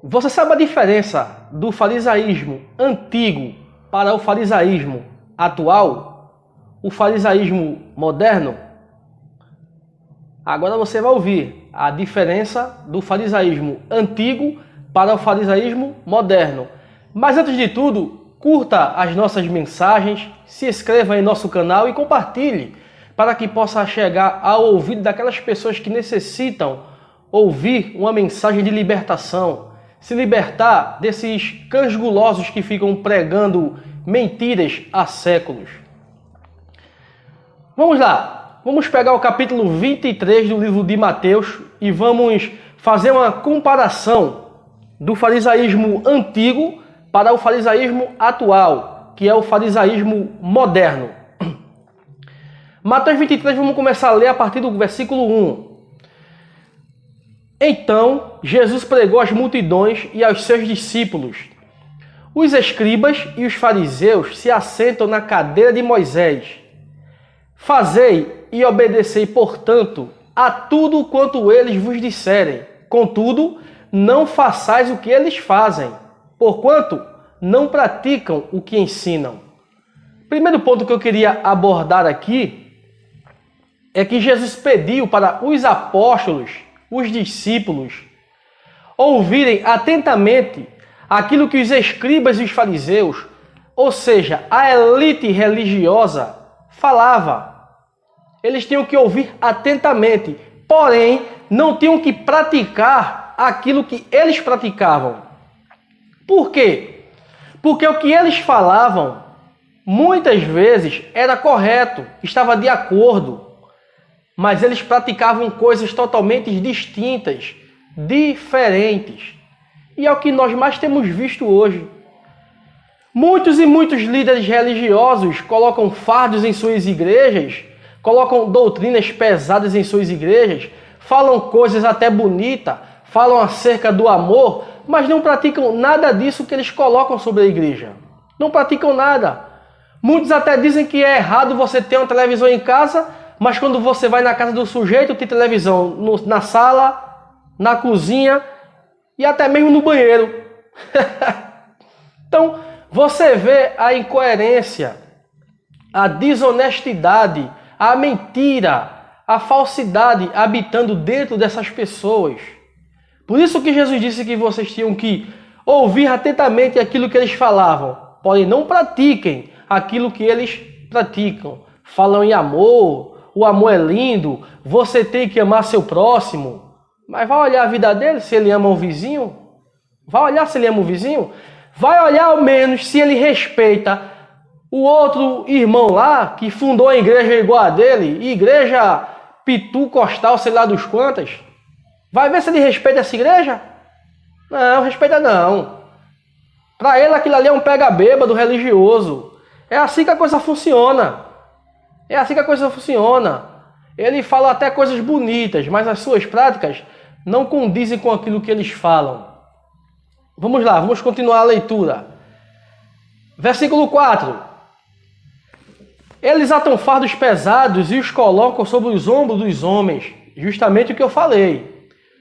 Você sabe a diferença do farisaísmo antigo para o farisaísmo atual? O farisaísmo moderno? Agora você vai ouvir a diferença do farisaísmo antigo para o farisaísmo moderno. Mas antes de tudo, curta as nossas mensagens, se inscreva em nosso canal e compartilhe para que possa chegar ao ouvido daquelas pessoas que necessitam ouvir uma mensagem de libertação, se libertar desses cães gulosos que ficam pregando mentiras há séculos. Vamos lá, vamos pegar o capítulo 23 do livro de Mateus e vamos fazer uma comparação do farisaísmo antigo para o farisaísmo atual, que é o farisaísmo moderno. Mateus 23, vamos começar a ler a partir do versículo 1. Então, Jesus pregou às multidões e aos seus discípulos: os escribas e os fariseus se assentam na cadeira de Moisés. Fazei e obedecei, portanto, a tudo quanto eles vos disserem. Contudo, não façais o que eles fazem, porquanto não praticam o que ensinam. Primeiro ponto que eu queria abordar aqui é que Jesus pediu para os apóstolos, os discípulos, ouvirem atentamente aquilo que os escribas e os fariseus, ou seja, a elite religiosa, falava. Eles tinham que ouvir atentamente, porém, não tinham que praticar aquilo que eles praticavam. Por quê? Porque o que eles falavam, muitas vezes, era correto, estava de acordo, mas eles praticavam coisas totalmente distintas, diferentes. E é o que nós mais temos visto hoje. Muitos e muitos líderes religiosos colocam fardos em suas igrejas, colocam doutrinas pesadas em suas igrejas, falam coisas até bonitas, falam acerca do amor, mas não praticam nada disso que eles colocam sobre a igreja. Não praticam nada. Muitos até dizem que é errado você ter uma televisão em casa, mas quando você vai na casa do sujeito, tem televisão na sala, na cozinha e até mesmo no banheiro. Então, você vê a incoerência, a desonestidade, a mentira, a falsidade habitando dentro dessas pessoas. Por isso que Jesus disse que vocês tinham que ouvir atentamente aquilo que eles falavam, porém não pratiquem aquilo que eles praticam. Falam em amor, o amor é lindo, você tem que amar seu próximo. Mas vai olhar a vida dele, se ele ama o vizinho? Vai olhar se ele ama o vizinho? Vai olhar ao menos se ele respeita o outro irmão lá, que fundou a igreja igual a dele, igreja Pitu Costal, sei lá dos quantas. Vai ver se ele respeita essa igreja? Não, respeita não. Para ele aquilo ali é um pega-bêbado religioso. É assim que a coisa funciona. É assim que a coisa funciona. Ele fala até coisas bonitas, mas as suas práticas não condizem com aquilo que eles falam. Vamos lá, vamos continuar a leitura. Versículo 4. Eles atam fardos pesados e os colocam sobre os ombros dos homens. Justamente o que eu falei.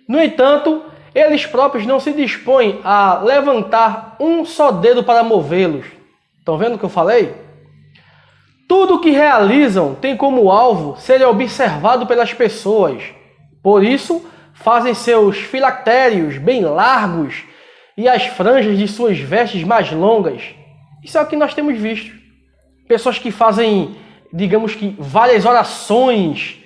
No entanto, eles próprios não se dispõem a levantar um só dedo para movê-los. Estão vendo o que eu falei? Tudo o que realizam tem como alvo ser observado pelas pessoas. Por isso, fazem seus filactérios bem largos e as franjas de suas vestes mais longas. Isso é o que nós temos visto. Pessoas que fazem, digamos que, várias orações,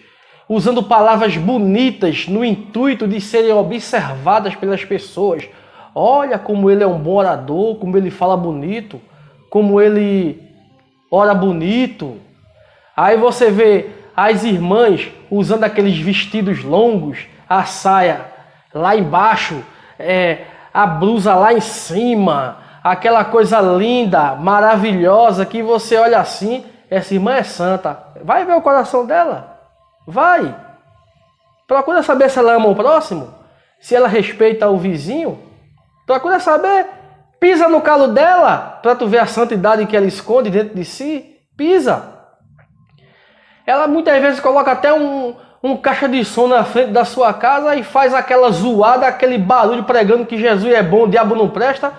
usando palavras bonitas no intuito de serem observadas pelas pessoas. Olha como ele é um bom orador, como ele fala bonito, como ele ora bonito. Aí você vê as irmãs usando aqueles vestidos longos, a saia lá embaixo, a blusa lá em cima, aquela coisa linda, maravilhosa, que você olha assim, essa irmã é santa. Vai ver o coração dela. Vai. Procura saber se ela ama o próximo, se ela respeita o vizinho. Procura saber. Pisa no calo dela para tu ver a santidade que ela esconde dentro de si. Pisa. Ela muitas vezes coloca até um caixa de som na frente da sua casa e faz aquela zoada, aquele barulho pregando que Jesus é bom, o diabo não presta.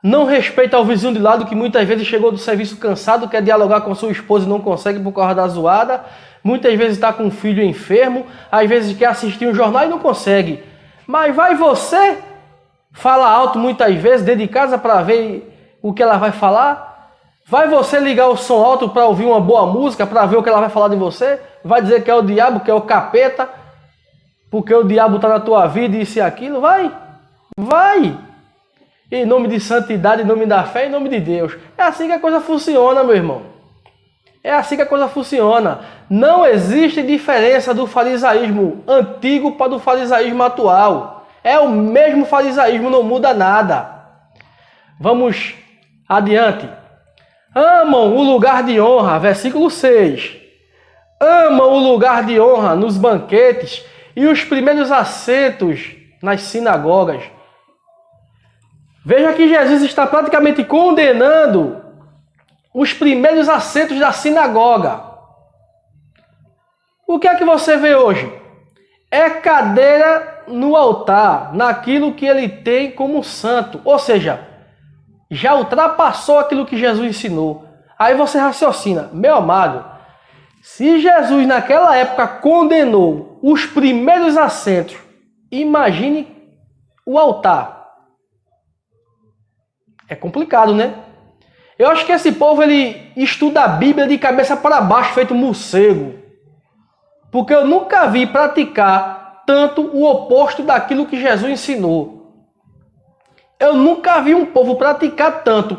Não respeita o vizinho de lado que muitas vezes chegou do serviço cansado, quer dialogar com sua esposa e não consegue por causa da zoada. Muitas vezes está com um filho enfermo, às vezes quer assistir um jornal e não consegue. Mas vai você, fala alto muitas vezes dentro de casa para ver o que ela vai falar? Vai você ligar o som alto para ouvir uma boa música, para ver o que ela vai falar de você? Vai dizer que é o diabo, que é o capeta, porque o diabo está na tua vida e isso e aquilo? Vai! Em nome de santidade, em nome da fé, em nome de Deus. É assim que a coisa funciona, meu irmão. É assim que a coisa funciona. Não existe diferença do farisaísmo antigo para o farisaísmo atual. É o mesmo farisaísmo, não muda nada. Vamos adiante. Amam o lugar de honra, versículo 6. Amam o lugar de honra nos banquetes e os primeiros assentos nas sinagogas. Veja que Jesus está praticamente condenando os primeiros assentos da sinagoga. O que é que você vê hoje? É cadeira no altar, naquilo que ele tem como santo. Ou seja, já ultrapassou aquilo que Jesus ensinou. Aí você raciocina, meu amado, se Jesus naquela época condenou os primeiros assentos, imagine o altar. É complicado, né? Eu acho que esse povo ele estuda a Bíblia de cabeça para baixo, feito morcego. Porque eu nunca vi praticar tanto o oposto daquilo que Jesus ensinou. Eu nunca vi um povo praticar tanto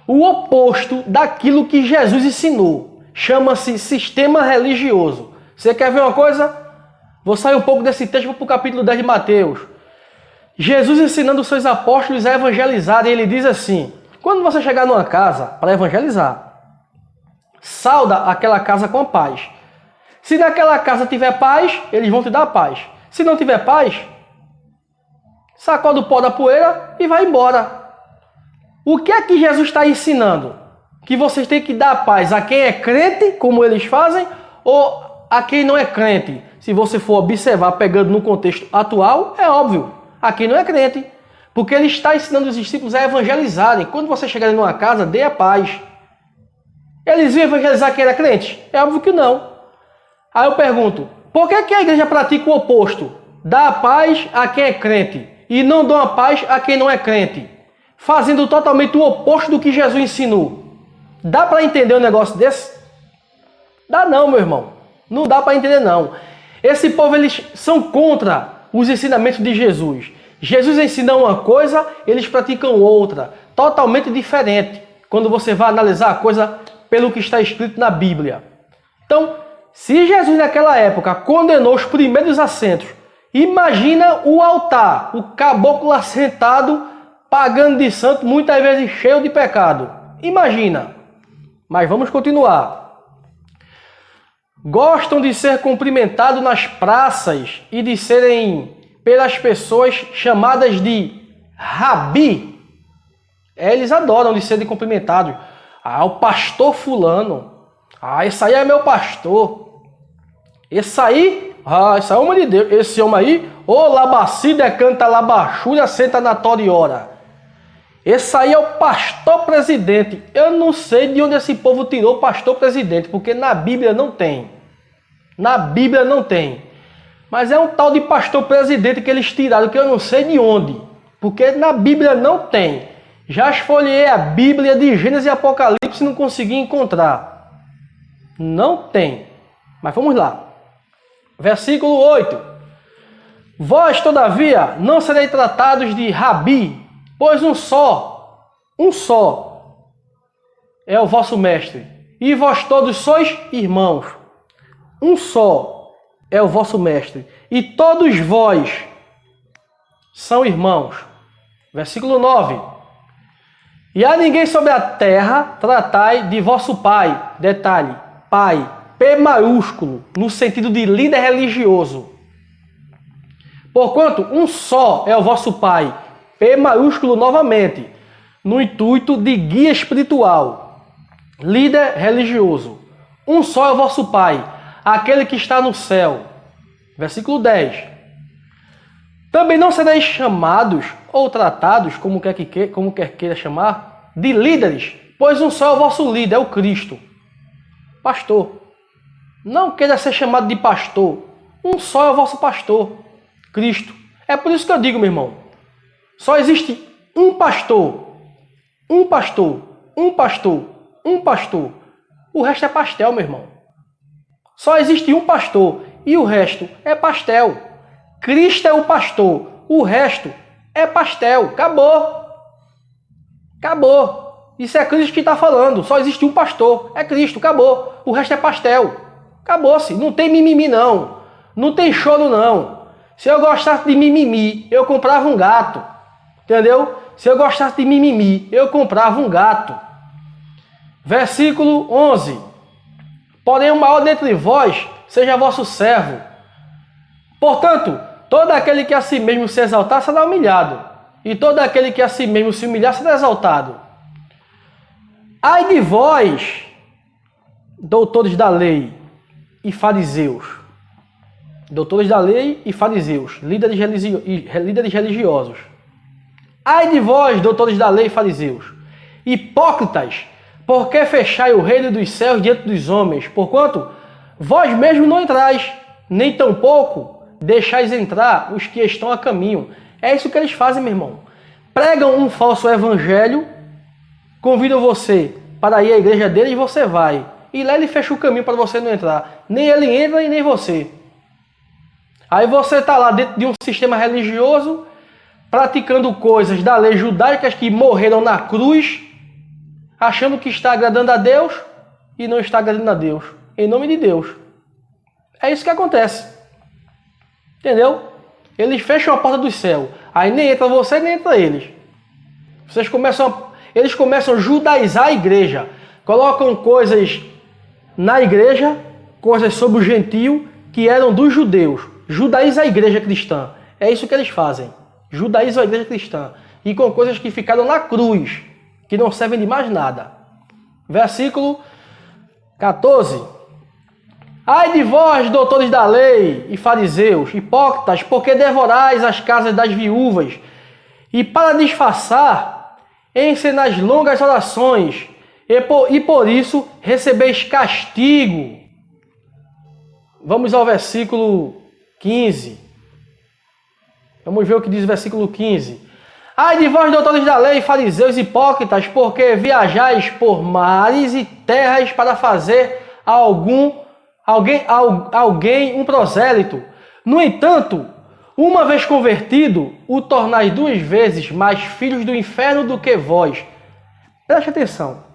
o oposto daquilo que Jesus ensinou. Chama-se sistema religioso. Você quer ver uma coisa? Vou sair um pouco desse texto para o capítulo 10 de Mateus. Jesus ensinando os seus apóstolos a evangelizar, e ele diz assim: quando você chegar numa casa para evangelizar, sauda aquela casa com a paz. Se naquela casa tiver paz, eles vão te dar paz. Se não tiver paz, sacode o pó da poeira e vai embora. O que é que Jesus está ensinando? Que vocês têm que dar paz a quem é crente, como eles fazem, ou a quem não é crente? Se você for observar, pegando no contexto atual, é óbvio. Aqui não é crente, porque ele está ensinando os discípulos a evangelizarem. Quando você chegar numa casa, dê a paz. Eles iam evangelizar quem era crente? É óbvio que não. Aí eu pergunto, por que a igreja pratica o oposto? Dá a paz a quem é crente e não dá a paz a quem não é crente, fazendo totalmente o oposto do que Jesus ensinou. Dá para entender um negócio desse? Dá não, meu irmão. Não dá para entender não. Esse povo, eles são contra os ensinamentos de Jesus. Jesus ensina uma coisa, eles praticam outra, totalmente diferente, quando você vai analisar a coisa pelo que está escrito na Bíblia. Então, se Jesus naquela época condenou os primeiros assentos, imagina o altar, o caboclo assentado, pagando de santo, muitas vezes cheio de pecado. Imagina. Mas vamos continuar. Gostam de ser cumprimentados nas praças e de serem pelas pessoas chamadas de rabi. Eles adoram de serem cumprimentados. Ah, o pastor fulano. Ah, esse aí é meu pastor. Esse aí é o homem de Deus. Esse homem aí, ô labacida, canta labachúria, senta na tora e ora. Esse aí é o pastor presidente. Eu não sei de onde esse povo tirou o pastor presidente, porque na Bíblia não tem. Na Bíblia não tem. Mas é um tal de pastor presidente que eles tiraram, que eu não sei de onde. Porque na Bíblia não tem. Já esfolhei a Bíblia de Gênesis e Apocalipse e não consegui encontrar. Não tem. Mas vamos lá. Versículo 8. Vós, todavia, não sereis tratados de rabi, pois um só é o vosso mestre, e vós todos sois irmãos. Um só é o vosso mestre, e todos vós são irmãos. Versículo 9. E a ninguém sobre a terra tratai de vosso pai. Detalhe, pai, P maiúsculo, no sentido de líder religioso. Porquanto um só é o vosso pai, P maiúsculo novamente, no intuito de guia espiritual, líder religioso. Um só é o vosso pai, aquele que está no céu. Versículo 10. Também não sereis chamados ou tratados, como quer queira chamar, de líderes, pois um só é o vosso líder, é o Cristo. Pastor. Não queira ser chamado de pastor. Um só é o vosso pastor, Cristo. É por isso que eu digo, meu irmão, só existe um pastor. Um pastor. Um pastor. Um pastor. O resto é pastel, meu irmão. Só existe um pastor e o resto é pastel. Cristo é o pastor. O resto é pastel. Acabou. Acabou. Isso é Cristo que está falando. Só existe um pastor. É Cristo. Acabou. O resto é pastel. Acabou-se. Não tem mimimi, não. Não tem choro, não. Se eu gostasse de mimimi, eu comprava um gato. Entendeu? Se eu gostasse de mimimi, eu comprava um gato. Versículo 11. Porém, o maior dentre vós seja vosso servo. Portanto, todo aquele que a si mesmo se exaltar será humilhado, e todo aquele que a si mesmo se humilhar será exaltado. Ai de vós, doutores da lei e fariseus. Doutores da lei e fariseus, líderes religiosos. Ai de vós, doutores da lei e fariseus, hipócritas, porque fechai o reino dos céus diante dos homens, porquanto vós mesmos não entrais, nem tampouco deixais entrar os que estão a caminho. É isso que eles fazem, meu irmão. Pregam um falso evangelho, convidam você para ir à igreja deles e você vai. E lá ele fecha o caminho para você não entrar. Nem ele entra e nem você. Aí você está lá dentro de um sistema religioso, praticando coisas da lei judaicas que morreram na cruz, achando que está agradando a Deus e não está agradando a Deus. Em nome de Deus. É isso que acontece. Entendeu? Eles fecham a porta do céu. Aí nem entra você, nem entra eles. Eles começam a judaizar a igreja. Colocam coisas na igreja, coisas sobre o gentio, que eram dos judeus. Judaiza a igreja cristã. É isso que eles fazem. Judaizam a igreja cristã. E com coisas que ficaram na cruz, que não servem de mais nada. Versículo 14. Ai de vós, doutores da lei e fariseus, hipócritas, porque devorais as casas das viúvas, e para disfarçar, ensinais longas orações, e por isso recebeis castigo. Vamos ao versículo 15. Vamos ver o que diz o versículo 15. Ai de vós, doutores da lei, fariseus hipócritas, porque viajais por mares e terras para fazer alguém um prosélito. No entanto, uma vez convertido, o tornais 2 vezes mais filhos do inferno do que vós. Preste atenção.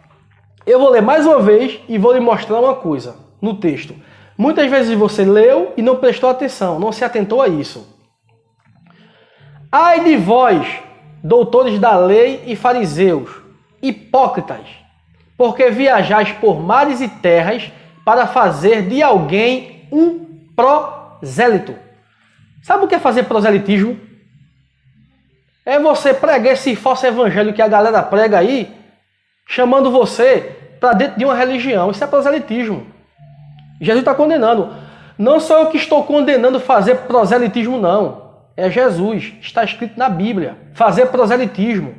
Eu vou ler mais uma vez e vou lhe mostrar uma coisa no texto. Muitas vezes você leu e não prestou atenção, não se atentou a isso. Ai de vós, doutores da lei e fariseus, hipócritas, porque viajais por mares e terras para fazer de alguém um prosélito. Sabe o que é fazer proselitismo? É você pregar esse falso evangelho que a galera prega aí, chamando você para dentro de uma religião. Isso é proselitismo. Jesus está condenando. Não sou eu que estou condenando fazer proselitismo, não. É Jesus. Está escrito na Bíblia. Fazer proselitismo.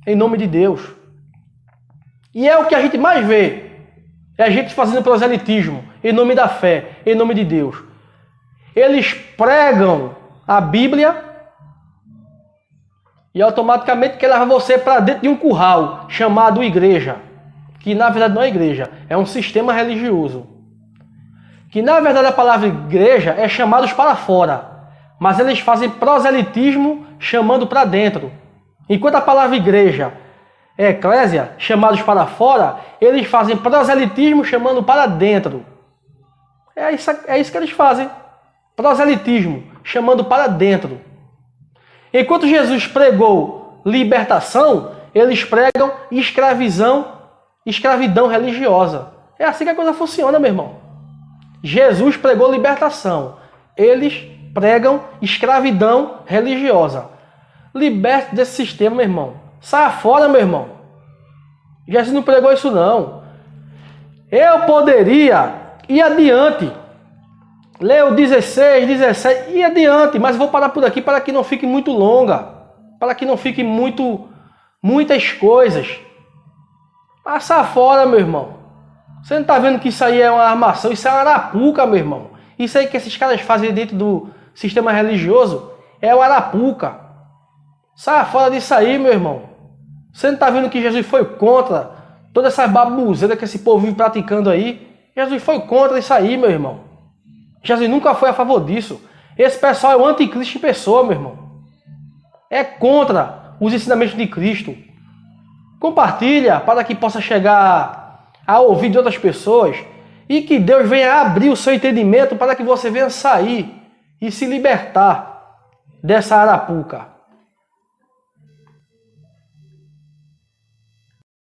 Em nome de Deus. E é o que a gente mais vê. É a gente fazendo proselitismo. Em nome da fé. Em nome de Deus. Eles pregam a Bíblia e automaticamente quer levar você para dentro de um curral chamado igreja. Que na verdade não é igreja. É um sistema religioso. Que na verdade a palavra igreja é chamados para fora. Mas eles fazem proselitismo chamando para dentro. Enquanto a palavra igreja é eclésia, chamados para fora, eles fazem proselitismo chamando para dentro. É isso que eles fazem. Proselitismo chamando para dentro. Enquanto Jesus pregou libertação, eles pregam escravidão religiosa. É assim que a coisa funciona, meu irmão. Jesus pregou libertação. Eles pregam escravidão religiosa. Liberte desse sistema, meu irmão. Saia fora, meu irmão. Jesus não pregou isso, não. Eu poderia ir adiante Leu 16, 17 e adiante, mas vou parar por aqui para que não fique muito longa, para que não fique muitas coisas. Passa fora, meu irmão. Você não tá vendo que isso aí é uma armação, isso é uma arapuca, meu irmão. Isso aí que esses caras fazem dentro do sistema religioso é o arapuca. Saia fora disso aí, meu irmão. Você não tá vendo que Jesus foi contra toda essa babuzeira que esse povo vive praticando aí? Jesus foi contra isso aí, meu irmão. Jesus nunca foi a favor disso. Esse pessoal é o anticristo em pessoa, meu irmão. É contra os ensinamentos de Cristo. Compartilha para que possa chegar a ouvir de outras pessoas e que Deus venha abrir o seu entendimento para que você venha sair e se libertar dessa arapuca.